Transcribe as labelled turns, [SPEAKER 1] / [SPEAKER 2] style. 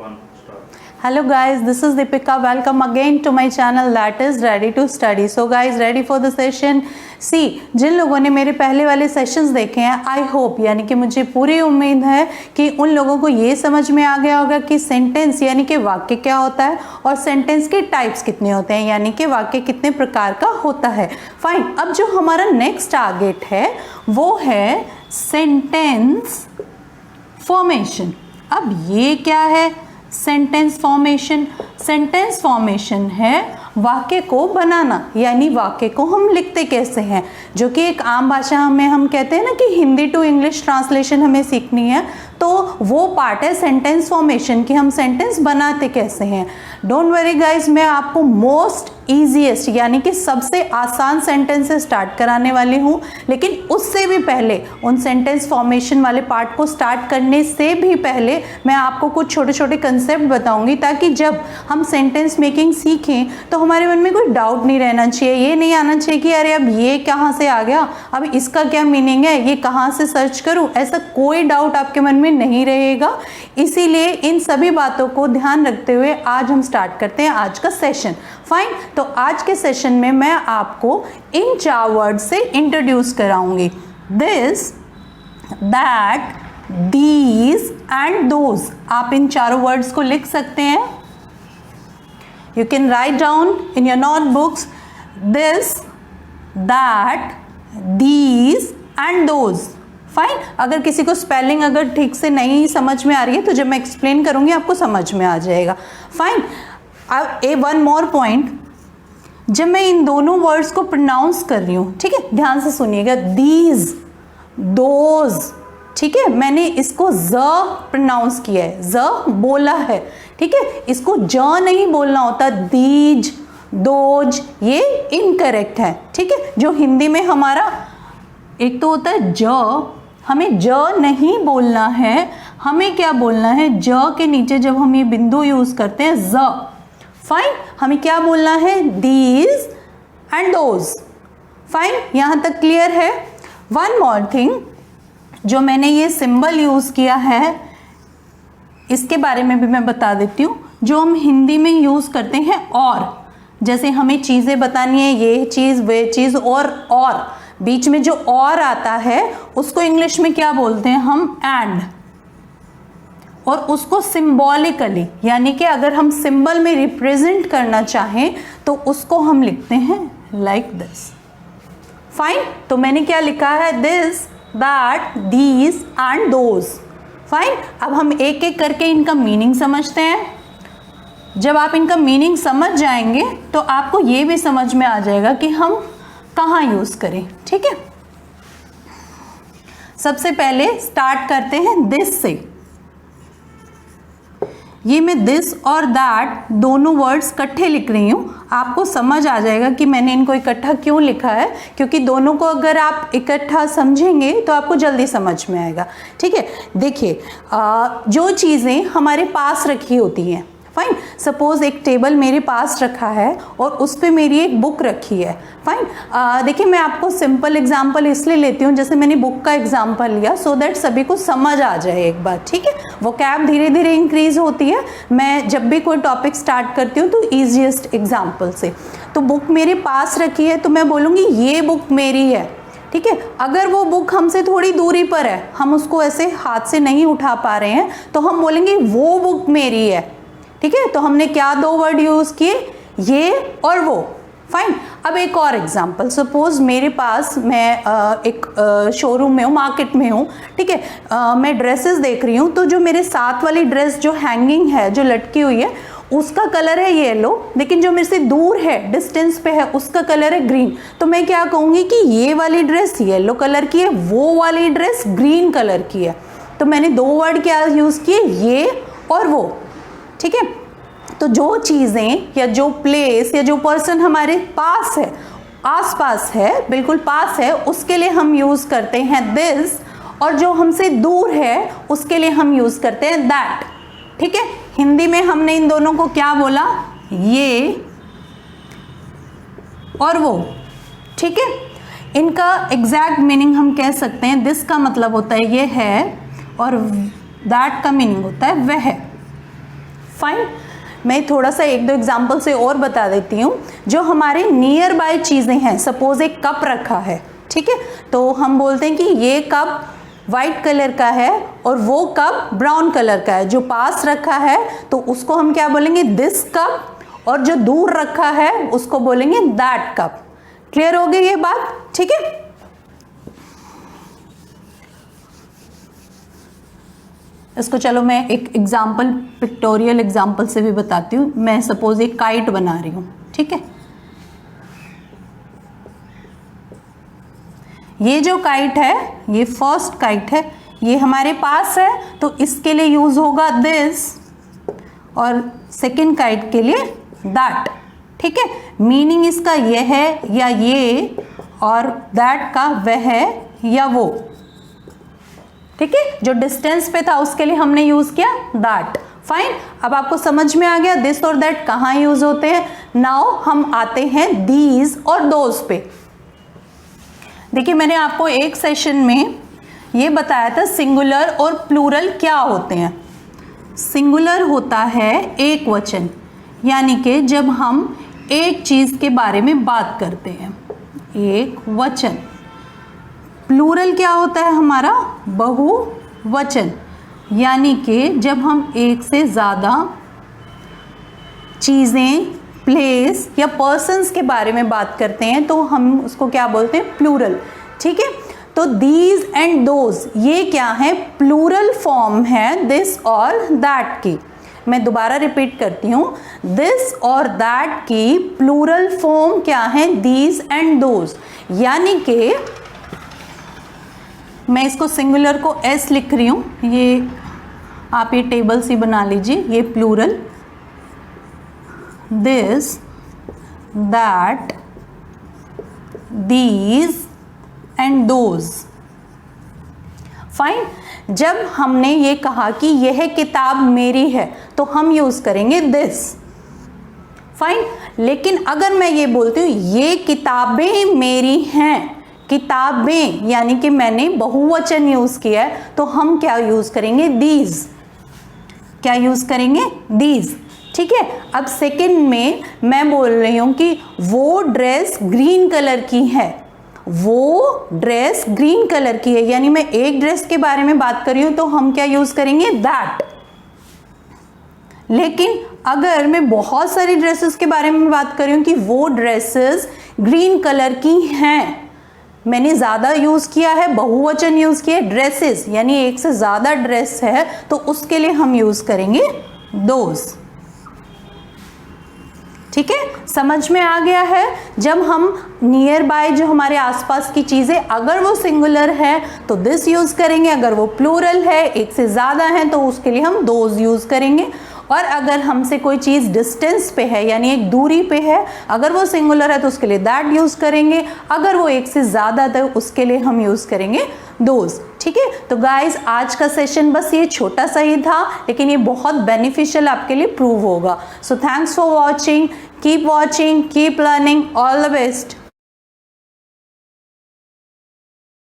[SPEAKER 1] Hello guys, this is Deepika. Welcome again to my channel that is Ready to Study. So guys, ready for the session? See, जिन लोगों ने मेरे पहले वाले sessions देखे हैं, I hope यानी कि मुझे पूरी उम्मीद है कि उन लोगों को ये समझ में आ गया होगा कि सेंटेंस यानी कि वाक्य क्या होता है और सेंटेंस के टाइप्स कितने होते हैं, यानी कि वाक्य कितने प्रकार का होता है। फाइन, अब जो हमारा नेक्स्ट टारगेट है वो है सेंटेंस फॉर्मेशन। अब ये क्या है? Sentence formation. सेंटेंस फॉर्मेशन है वाक्य को बनाना, यानी वाक्य को हम लिखते कैसे हैं, जो कि एक आम भाषा में हम कहते हैं ना कि हिंदी टू इंग्लिश ट्रांसलेशन हमें सीखनी है, तो वो पार्ट है सेंटेंस फॉर्मेशन कि हम सेंटेंस बनाते कैसे हैं। डोंट वरी गाइज, मैं आपको मोस्ट ईजीएस्ट यानी कि सबसे आसान सेंटेंस से स्टार्ट कराने वाली हूँ, लेकिन उससे भी पहले उन सेंटेंस फॉर्मेशन वाले पार्ट को स्टार्ट करने से भी पहले मैं आपको कुछ छोटे छोटे कंसेप्ट बताऊंगी, ताकि जब हम सेंटेंस मेकिंग सीखें तो हमारे मन में कोई डाउट नहीं रहना चाहिए। ये नहीं आना चाहिए कि अरे अब ये कहाँ से आ गया, अब इसका क्या मीनिंग है, ये कहाँ से सर्च करूँ, ऐसा कोई डाउट आपके मन में नहीं रहेगा। इसीलिए इन सभी बातों को ध्यान रखते हुए आज हम स्टार्ट करते हैं आज का सेशन। फाइन, तो आज के सेशन में मैं आपको इन 4 वर्ड से इंट्रोड्यूस कराऊंगी। This, that, these and those. आप इन चारों वर्ड्स को लिख सकते हैं। You can write down in your notebooks this, that, these and those. Fine, अगर किसी को स्पेलिंग अगर ठीक से नहीं समझ में आ रही है तो जब मैं एक्सप्लेन करूंगी आपको समझ में आ जाएगा। फाइन, वन मोर पॉइंट, जब मैं इन दोनों वर्ड्स को प्रोनाउंस कर रही हूँ, ठीक है, ध्यान से सुनिएगा, दीज, दोज, ठीक है, मैंने इसको ज प्रोनाउंस किया है, ज बोला है, ठीक है, इसको ज नहीं बोलना होता, दीज, दोज, ये इनकरेक्ट है, ठीक है। जो हिंदी में हमारा एक तो होता है ज, हमें ज नहीं बोलना है, हमें क्या बोलना है, ज के नीचे जब हम ये बिंदु यूज करते हैं ज, फाइन, हमें क्या बोलना है, दीज एंड दोज। फाइन, यहां तक क्लियर है। वन मोर थिंग, जो मैंने ये सिंबल यूज किया है इसके बारे में भी मैं बता देती हूँ। जो हम हिंदी में यूज करते हैं और, जैसे हमें चीजें बतानी है, ये चीज वे चीज, और बीच में जो और आता है उसको इंग्लिश में क्या बोलते हैं हम, एंड। और उसको सिंबॉलिकली यानी कि अगर हम सिंबल में रिप्रेजेंट करना चाहें तो उसको हम लिखते हैं लाइक दिस। फाइन, तो मैंने क्या लिखा है, this, that, these and those. Fine, अब हम एक एक करके इनका मीनिंग समझते हैं। जब आप इनका मीनिंग समझ जाएंगे तो आपको ये भी समझ में आ जाएगा कि हम कहाँ यूज करें, ठीक है। सबसे पहले स्टार्ट करते हैं दिस से। ये मैं दिस और दैट दोनों वर्ड्स इकट्ठे लिख रही हूँ, आपको समझ आ जाएगा कि मैंने इनको इकट्ठा क्यों लिखा है, क्योंकि दोनों को अगर आप इकट्ठा समझेंगे तो आपको जल्दी समझ में आएगा, ठीक है। देखिए, जो चीज़ें हमारे पास रखी होती हैं, फाइन, सपोज एक टेबल मेरे पास रखा है और उस पर मेरी एक बुक रखी है। फाइन, देखिए मैं आपको सिंपल एग्जांपल इसलिए लेती हूँ, जैसे मैंने बुक का एग्जांपल लिया, सो दैट सभी को समझ आ जाए एक बार, ठीक है। वो कैब धीरे धीरे इंक्रीज होती है, मैं जब भी कोई टॉपिक स्टार्ट करती हूँ तो ईजीएस्ट एग्जाम्पल से। तो बुक मेरे पास रखी है तो मैं बोलूँगी ये बुक मेरी है, ठीक है। अगर वो बुक हमसे थोड़ी दूरी पर है, हम उसको ऐसे हाथ से नहीं उठा पा रहे हैं, तो हम बोलेंगे वो बुक मेरी है, ठीक है। तो हमने क्या 2 वर्ड यूज किए, ये और वो। फाइन, अब एक और एग्जांपल, सपोज मेरे पास, मैं एक शोरूम में हूँ, मार्केट में हूँ, ठीक है, मैं ड्रेसेस देख रही हूँ, तो जो मेरे साथ वाली ड्रेस जो हैंगिंग है, जो लटकी हुई है, उसका कलर है येलो, लेकिन जो मेरे से दूर है, डिस्टेंस पे है, उसका कलर है ग्रीन। तो मैं क्या कहूँगी कि ये वाली ड्रेस येलो कलर की है, वो वाली ड्रेस ग्रीन कलर की है। तो मैंने 2 वर्ड क्या यूज किए, ये और वो, ठीक है। तो जो चीज़ें या जो प्लेस या जो पर्सन हमारे पास है, आसपास है, बिल्कुल पास है, उसके लिए हम यूज़ करते हैं दिस, और जो हमसे दूर है उसके लिए हम यूज़ करते हैं दैट, ठीक है। हिंदी में हमने इन दोनों को क्या बोला, ये और वो, ठीक है। इनका एग्जैक्ट मीनिंग हम कह सकते हैं, दिस का मतलब होता है ये है और दैट का मीनिंग होता है वह है, फाइन। मैं थोड़ा सा एक दो एग्जाम्पल से और बता देती हूँ। जो हमारे नियर बाय चीज़ें हैं, सपोज एक कप रखा है, ठीक है, तो हम बोलते हैं कि ये कप वाइट कलर का है और वो कप ब्राउन कलर का है। जो पास रखा है तो उसको हम क्या बोलेंगे, दिस कप, और जो दूर रखा है उसको बोलेंगे दैट कप। क्लियर हो गई ये बात? ठीक है। इसको चलो मैं एक एग्जाम्पल, पिक्टोरियल एग्जाम्पल से भी बताती हूँ। मैं सपोज एक काइट बना रही हूँ, ठीक है। ये जो काइट है, ये फर्स्ट काइट है, ये हमारे पास है तो इसके लिए यूज होगा दिस, और सेकेंड काइट के लिए दैट, ठीक है। मीनिंग इसका यह है या ये, और दैट का वह है या वो, ठीक है। जो डिस्टेंस पे था उसके लिए हमने यूज किया दैट। फाइन। अब आपको समझ में आ गया दिस और दैट कहाँ यूज होते हैं। नाउ हम आते हैं दीज और दोज पे। देखिए मैंने आपको एक सेशन में ये बताया था सिंगुलर और प्लूरल क्या होते हैं। सिंगुलर होता है एक वचन, यानी कि जब हम एक चीज के बारे में बात करते हैं, एक वचन। प्लूरल क्या होता है हमारा, बहुवचन, यानी कि जब हम एक से ज़्यादा चीज़ें, प्लेस या पर्सन्स के बारे में बात करते हैं तो हम उसको क्या बोलते हैं, प्लूरल, ठीक है। तो दीज एंड दोज ये क्या है, प्लूरल फॉर्म है दिस और दैट की। मैं दोबारा रिपीट करती हूँ, दिस और दैट की प्लूरल फॉर्म क्या है, दीज एंड दोज। यानी कि मैं इसको सिंगुलर को एस लिख रही हूँ, ये आप ये टेबल सी बना लीजिए, ये plural, this, that, these and those. Fine. जब हमने ये कहा कि यह किताब मेरी है तो हम यूज करेंगे दिस। फाइन। लेकिन अगर मैं ये बोलती हूँ ये किताबें मेरी हैं, किताबें यानी कि मैंने बहुवचन यूज किया है, तो हम क्या यूज करेंगे, दीज। क्या यूज करेंगे, दीज, ठीक है। अब सेकंड में मैं बोल रही हूं कि वो ड्रेस ग्रीन कलर की है, वो ड्रेस ग्रीन कलर की है, यानी मैं एक ड्रेस के बारे में बात कर रही हूं तो हम क्या यूज करेंगे, दैट। लेकिन अगर मैं बहुत सारी ड्रेसेस के बारे में बात कर रही हूं कि वो ड्रेसेस ग्रीन कलर की हैं, मैंने ज़्यादा यूज़ किया है, बहुवचन यूज़ किया है, ड्रेसेस यानी एक से ज़्यादा ड्रेस है, तो उसके लिए हम यूज़ करेंगे दोज। ठीक है, समझ में आ गया है। जब हम नियर बाय जो हमारे आसपास की चीज़ें, अगर वो सिंगुलर है तो दिस यूज़ करेंगे, अगर वो प्लूरल है, एक से ज़्यादा है, तो उसके लिए हम दोज यूज़ करेंगे। और अगर हमसे कोई चीज़ डिस्टेंस पे है यानी एक दूरी पे है, अगर वो सिंगुलर है तो उसके लिए दैट यूज़ करेंगे, अगर वो एक से ज़्यादा तो उसके लिए हम यूज़ करेंगे दोज। ठीक है, तो गाइज आज का सेशन बस ये छोटा सा ही था, लेकिन ये बहुत बेनिफिशियल आपके लिए प्रूव होगा। So thanks for watching, keep watching, keep learning, all the best.